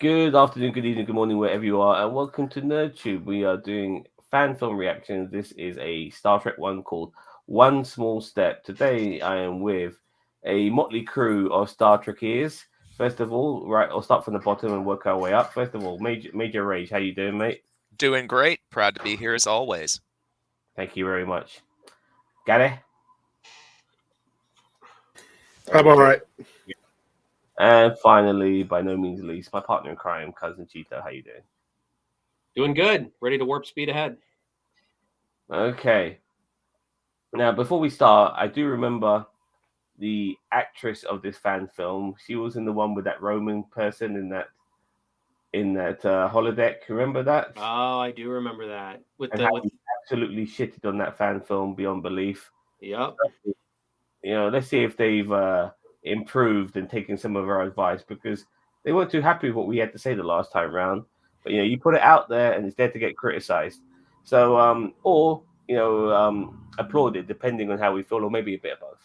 Good afternoon, good evening, good morning, wherever you are, and welcome to NerdTube. We are doing fan film reactions. This is a Star Trek one called One Small Step. Today, I am with a motley crew of Star Trekkers. First of all, right, I'll start from the bottom and work our way up. First of all, Major Rage, how you doing, mate? Doing great. Proud to be here as always. Thank you very much. Gary? I'm all right. And finally, by no means least, my partner in crime, Cousin Cheeto. How you doing? Doing good. Ready to warp speed ahead. Okay. Now, before we start, I do remember the actress of this fan film. She was in the one with that Roman person in that holodeck. Remember that? Oh, I do remember that. Absolutely shitted on that fan film beyond belief. Yep. Let's see if they've improved and taken some of our advice, because they weren't too happy with what we had to say the last time round. But you put it out there and it's there to get criticized. So applauded, depending on how we feel, or maybe a bit of both.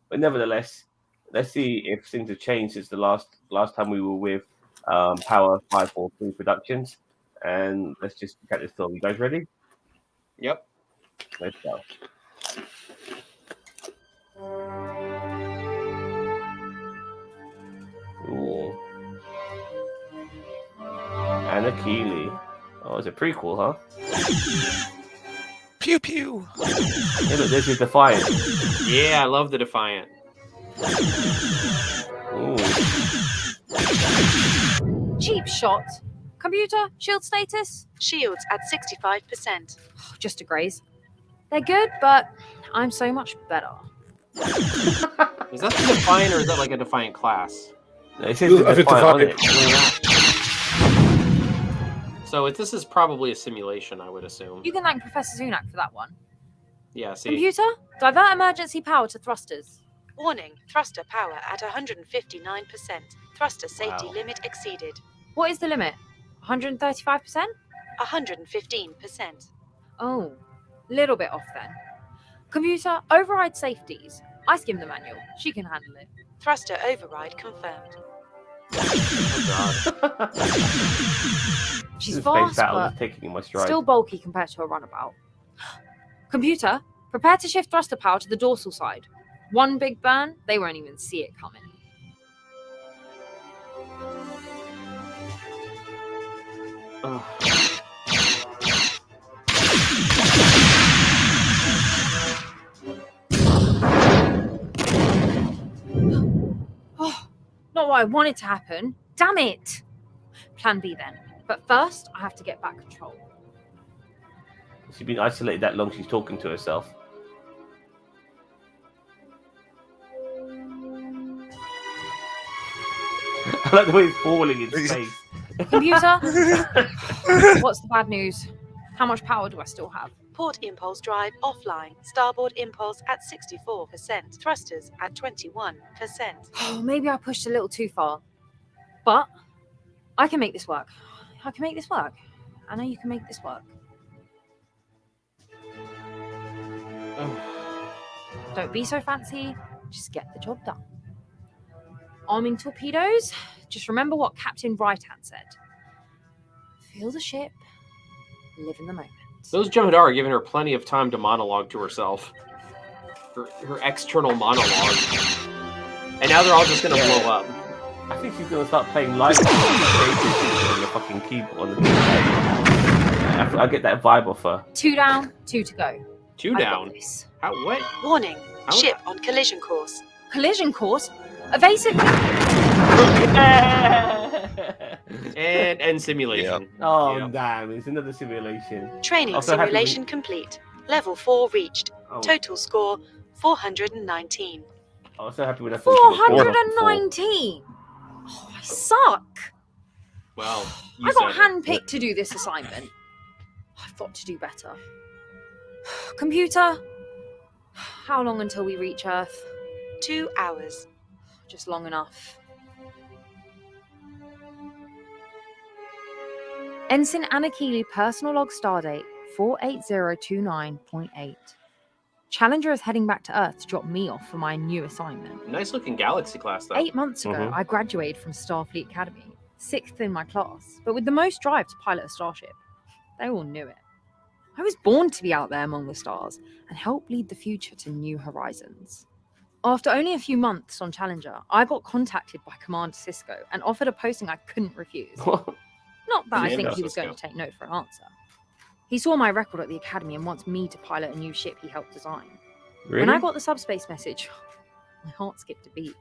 But nevertheless, let's see if things have changed since the last time we were with Power 543 Productions. And let's just get this film. You guys ready? Yep. Let's go. Ooh. Anna Keeley. Oh, it's a prequel, huh? Pew pew. Hey, look, there's your Defiant. Yeah, I love the Defiant. Ooh. Cheap shot. Computer, shield status? Shields at 65%. Just a graze. They're good, but I'm so much better. Is that the Defiant, or is that like a Defiant class? It says the Defiant on it. So this is probably a simulation, I would assume. You can thank Professor Zunak for that one. Yeah, see. Computer, divert emergency power to thrusters. Warning, thruster power at 159%. Thruster safety Wow. limit exceeded. What is the limit? 135%? 115%. Oh, little bit off then. Computer, override safeties. I skimmed the manual. She can handle it. Thruster override confirmed. Oh, God. She's This fast, space battle but is taking in my stride. still bulky compared to a runabout. Computer, prepare to shift thruster power to the dorsal side. One big burn, they won't even see it coming. Oh, not what I wanted to happen. Damn it! Plan B then. But first, I have to get back control. She's been isolated that long, she's talking to herself. I like the way it's falling in space. Computer, what's the bad news? How much power do I still have? Port impulse drive offline. Starboard impulse at 64%. Thrusters at 21%. Oh, maybe I pushed a little too far. But I can make this work. I can make this work. I know you can make this work. Don't be so fancy. Just get the job done. Arming torpedoes. Just remember what Captain Brighthand said. Feel the ship. Live in the moment. Those Jem'Hadar are giving her plenty of time to monologue to herself. Her external monologue. And now they're all just going to blow up. I think she's gonna start playing live on the fucking keyboard. On the keyboard. I get that vibe off her. 2 down, 2 to go. Two I got down. this. How, what? Warning, How- ship on collision course. Collision course. Evasive. And simulation. Oh Yep. damn! It's another simulation. Training Also happy simulation complete. Level 4 reached. Oh, Total score 419. I was so happy when I thought she was 419. Oh, I suck. Well, you I got said it. handpicked to do this assignment. I've got to do better. Computer, how long until we reach Earth? 2 hours. Just long enough. Ensign Anna Keeley, personal log stardate 48029.8. Challenger is heading back to Earth to drop me off for my new assignment. Nice looking Galaxy class, though. 8 months ago, Mhm. I graduated from Starfleet Academy. 6th in my class, but with the most drive to pilot a starship. They all knew it. I was born to be out there among the stars and help lead the future to new horizons. After only a few months on Challenger, I got contacted by Commander Cisco and offered a posting I couldn't refuse. Not that I think he was going to take no for an answer. He saw my record at the Academy and wants me to pilot a new ship he helped design. Really? When I got the subspace message, my heart skipped a beat.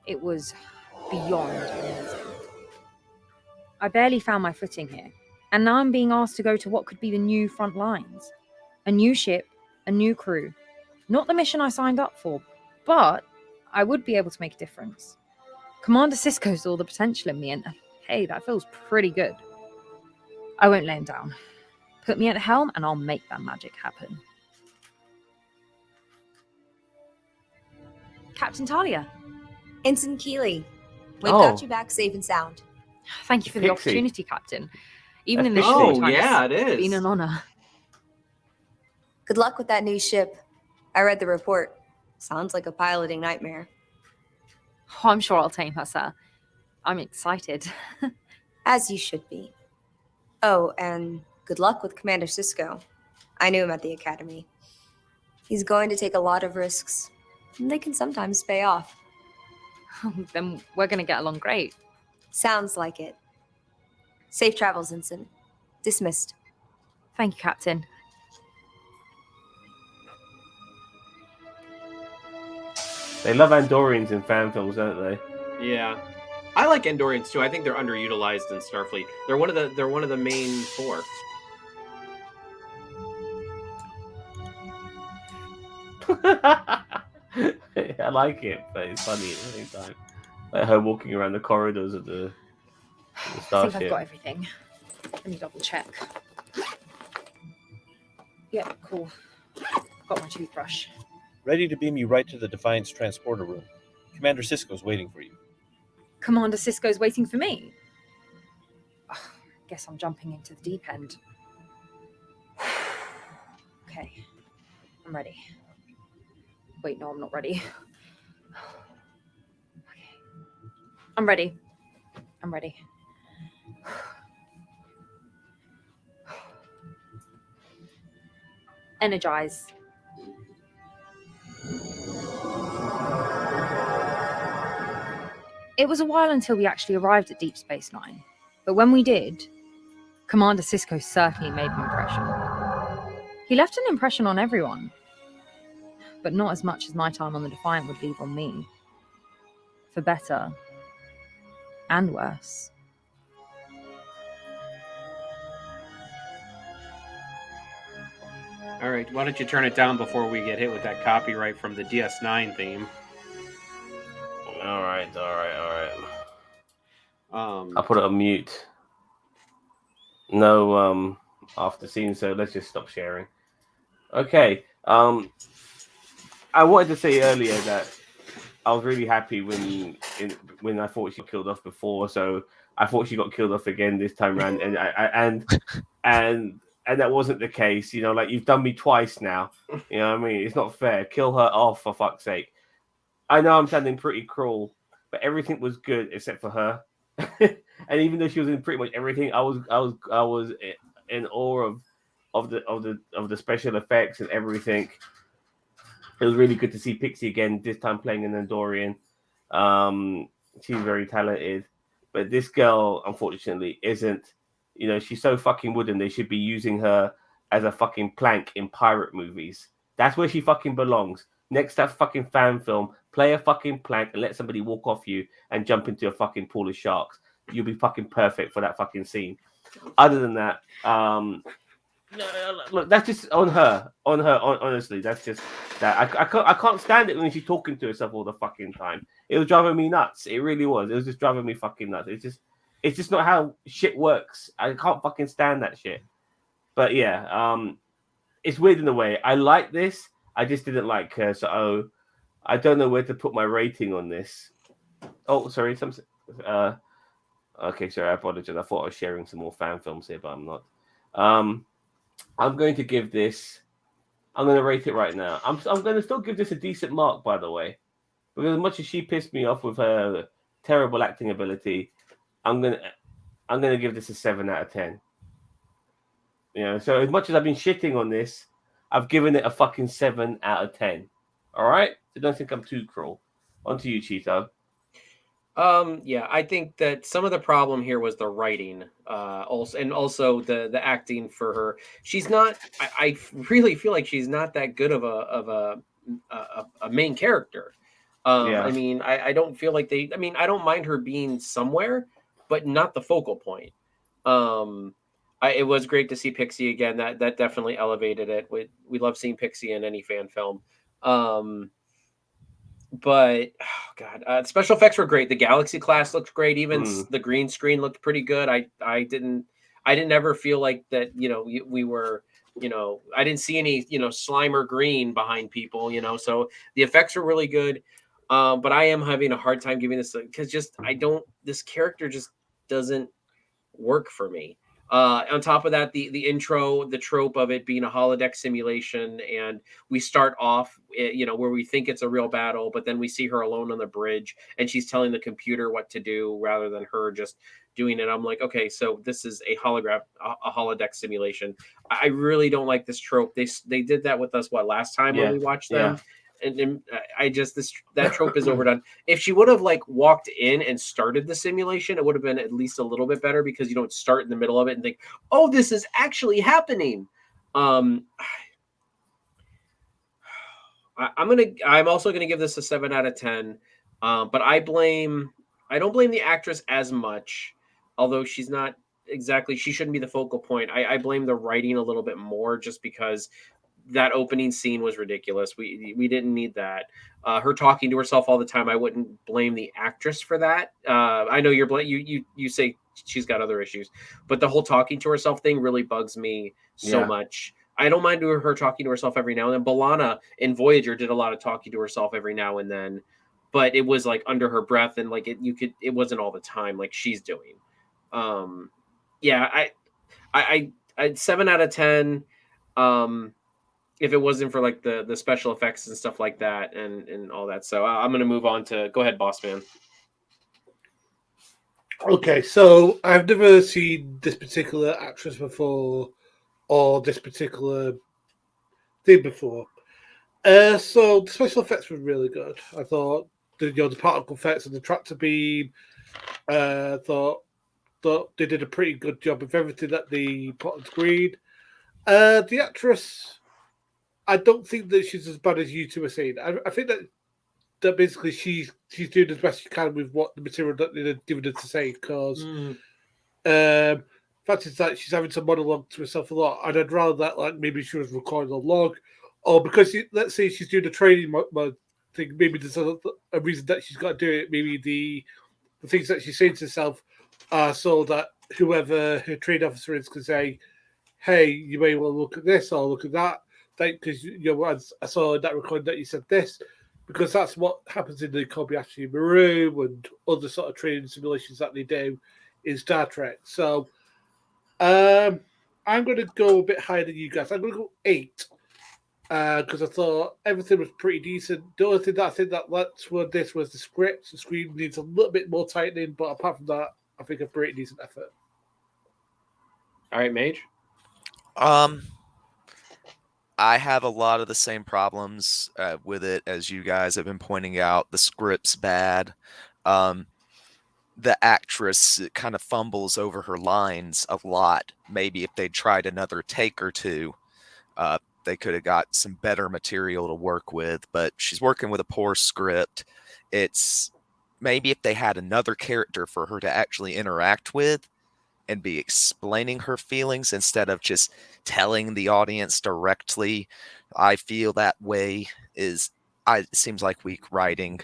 It was beyond amazing. I barely found my footing here, and now I'm being asked to go to what could be the new front lines. A new ship, a new crew. Not the mission I signed up for, but I would be able to make a difference. Commander Cisco saw the potential in me, and hey, that feels pretty good. I won't lay him down. Put me at the helm, and I'll make that magic happen. Captain Talia. Ensign Keeley, we've Oh. got you back safe and sound. Thank you for the Pixie. opportunity, Captain. Even That's in this Pixie. short Oh, time, yeah, it's it is. been an honor. Good luck with that new ship. I read the report. Sounds like a piloting nightmare. Oh, I'm sure I'll tame her, sir. I'm excited. As you should be. Oh, and good luck with Commander Cisco. I knew him at the Academy. He's going to take a lot of risks. And they can sometimes pay off. Then we're going to get along great. Sounds like it. Safe travels, Ensign. Dismissed. Thank you, Captain. They love Andorians in fan films, don't they? Yeah, I like Andorians too. I think they're underutilized in Starfleet. They're one of the main four. I like it, but it's funny at the same time. Like her walking around the corridors of the I think I've starship. got everything. Let me double check. Yeah, cool. Got my toothbrush. Ready to beam you right to the Defiance transporter room. Commander Cisco's waiting for you. Commander Cisco's waiting for me. Ugh, guess I'm jumping into the deep end. Okay, I'm ready. Wait, no, I'm not ready. Okay. I'm ready. I'm ready. Energize. It was a while until we actually arrived at Deep Space Nine, but when we did, Commander Cisco certainly made an impression. He left an impression on everyone, but not as much as my time on the Defiant would leave on me. For better and worse. All right, why don't you turn it down before we get hit with that copyright from the DS9 theme? All right. Um, I'll put it on mute. No, after scene, so let's just stop sharing. Okay. I wanted to say earlier that I was really happy when I thought she killed off before, so I thought she got killed off again this time around, and that wasn't the case. You know, like you've done me twice now. You know what I mean? It's not fair. Kill her off for fuck's sake. I know I'm sounding pretty cruel, but everything was good except for her. And even though she was in pretty much everything, I was in awe of the special effects and everything. It was really good to see Pixie again, this time playing an Andorian. She's very talented, but this girl, unfortunately, isn't. You know, she's so fucking wooden. They should be using her as a fucking plank in pirate movies. That's where she fucking belongs. Next to that fucking fan film, play a fucking plank and let somebody walk off you and jump into a fucking pool of sharks. You'll be fucking perfect for that fucking scene. Other than that, look, that's just on her. Honestly, that's just that. I can't stand it when she's talking to herself all the fucking time. It was driving me nuts. It really was. It was just driving me fucking nuts. It's just not how shit works. I can't fucking stand that shit. But yeah, it's weird in a way. I like this. I just didn't like her. So I don't know where to put my rating on this. Oh, sorry. Okay, sorry. I apologize. I thought I was sharing some more fan films here, but I'm not. I'm going to give this. I'm going to rate it right now. I'm going to still give this a decent mark, by the way, because as much as she pissed me off with her terrible acting ability, I'm gonna give this a 7 out of 10. You know, so as much as I've been shitting on this, I've given it a fucking 7 out of 10. All right, so don't think I'm too cruel. On to you, Cheeto. Yeah, I think that some of the problem here was the writing, also the acting for her. She's not. I really feel like she's not that good of a main character. Yeah. I mean, I don't feel like they. I mean, I don't mind her being somewhere, but not the focal point. It was great to see Pixie again. That definitely elevated it. We love seeing Pixie in any fan film. But oh god, special effects were great. The Galaxy class looked great. Even the green screen looked pretty good. I didn't ever feel like that. You know, we were. You know, I didn't see any. You know, Slimer green behind people. You know, so the effects were really good. But I am having a hard time giving this because just I don't. This character just doesn't work for me. On top of that, the intro, the trope of it being a holodeck simulation, and we start off, you know, where we think it's a real battle, but then we see her alone on the bridge, and she's telling the computer what to do rather than her just doing it. I'm like, okay, so this is a holodeck simulation. I really don't like this trope. They did that with us last time when we watched them. And I just that trope is overdone. If she would have like walked in and started the simulation, it would have been at least a little bit better because you don't start in the middle of it and think, "Oh, this is actually happening." I'm also gonna give this a 7 out of 10. But I don't blame the actress as much, although she's not exactly. She shouldn't be the focal point. I blame the writing a little bit more, just because that opening scene was ridiculous. We didn't need that. Her talking to herself all the time. I wouldn't blame the actress for that. I know you say she's got other issues, but the whole talking to herself thing really bugs me so much. I don't mind her talking to herself every now and then. B'Elanna in Voyager did a lot of talking to herself every now and then, but it was like under her breath and like it wasn't all the time like she's doing. Yeah, I 7 out of 10. If it wasn't for like the special effects and stuff like that and all that. So I'm going to move on to go ahead, Bossman. Okay, so I've never seen this particular actress before or this particular thing before. So the special effects were really good. I thought the particle effects and the tractor beam. Thought they did a pretty good job of everything that they put on screen. The actress, I don't think that she's as bad as you two are saying. I think that basically she's doing as best she can with what the material that they've given her to say. Because fact is that she's having to monologue to herself a lot, and I'd rather that like maybe she was recording a log, or because let's say she's doing a training mode thing. Maybe there's a reason that she's got to do it. Maybe the things that she's saying to herself are so that whoever her trade officer is can say, "Hey, you may want to look at this or look at that." Because I saw in that recording that you said this, because that's what happens in the Kobayashi Maru and other sort of training simulations that they do in Star Trek. So I'm going to go a bit higher than you guys. I'm going to go 8 because I thought everything was pretty decent. The only thing that I think that led toward this was the script. The screen needs a little bit more tightening, but apart from that, I think a pretty decent effort. All right, Mage. I have a lot of the same problems with it as you guys have been pointing out. The script's bad. The actress kind of fumbles over her lines a lot. Maybe if they tried another take or two, they could have got some better material to work with. But she's working with a poor script. It's maybe if they had another character for her to actually interact with and be explaining her feelings instead of just telling the audience directly, I feel that way it seems like weak writing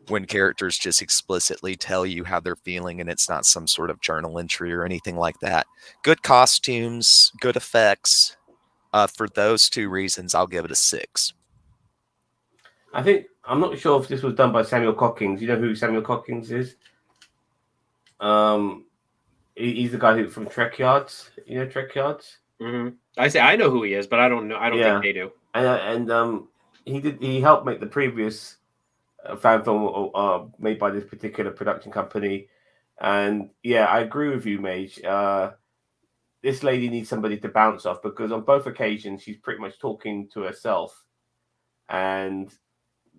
when characters just explicitly tell you how they're feeling and it's not some sort of journal entry or anything like that. Good costumes, good effects. For those two reasons, I'll give it a 6. I'm not sure if this was done by Samuel Cockings. You know who Samuel Cockings is? He's the guy from Trek Yards. You know Trek Yards? Mm-hmm. I know who he is, but I don't know. I don't think they do. And he helped make the previous fan film made by this particular production company. And yeah, I agree with you, Mage. This lady needs somebody to bounce off, because on both occasions she's pretty much talking to herself, and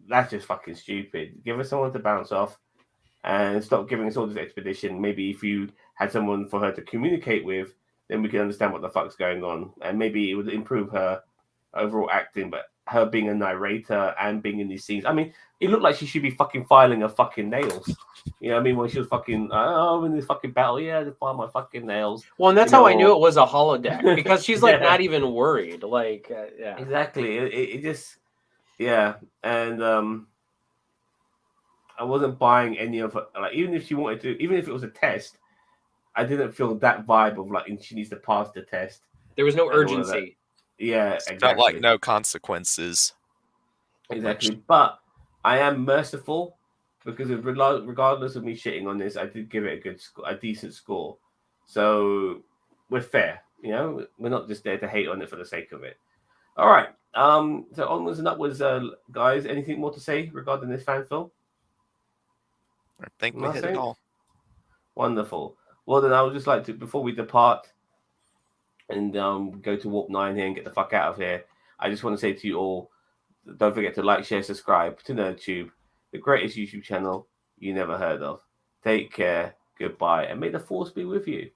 that's just fucking stupid. Give her someone to bounce off and stop giving us all this expedition. Maybe if you had someone for her to communicate with, then we can understand what the fuck's going on, and maybe it would improve her overall acting. But her being a narrator and being in these scenes, I mean, it looked like she should be fucking filing her fucking nails. You know what I mean? When she was fucking, oh, I'm in this fucking battle, yeah, to file my fucking nails. Well, and that's how I knew it was a holodeck, because she's like Yeah. not even worried. Like, yeah, Exactly. It just, yeah, and I wasn't buying any of her. Like, even if she wanted to, even if it was a test, I didn't feel that vibe of like she needs to pass the test. there was no and all of that. urgency. Yeah, Felt exactly. like no consequences. Exactly. But I am merciful, because regardless of me shitting on this, I did give it a decent score. So we're fair. You know, we're not just there to hate on it for the sake of it. All right. So onwards and upwards, guys. Anything more to say regarding this fan film? I think we hit it Nothing? all. Wonderful. Well, then I would just like to, before we depart and go to Warp 9 here and get the fuck out of here, I just want to say to you all, don't forget to like, share, subscribe to NerdTube, the greatest YouTube channel you never heard of. Take care, goodbye, and may the force be with you.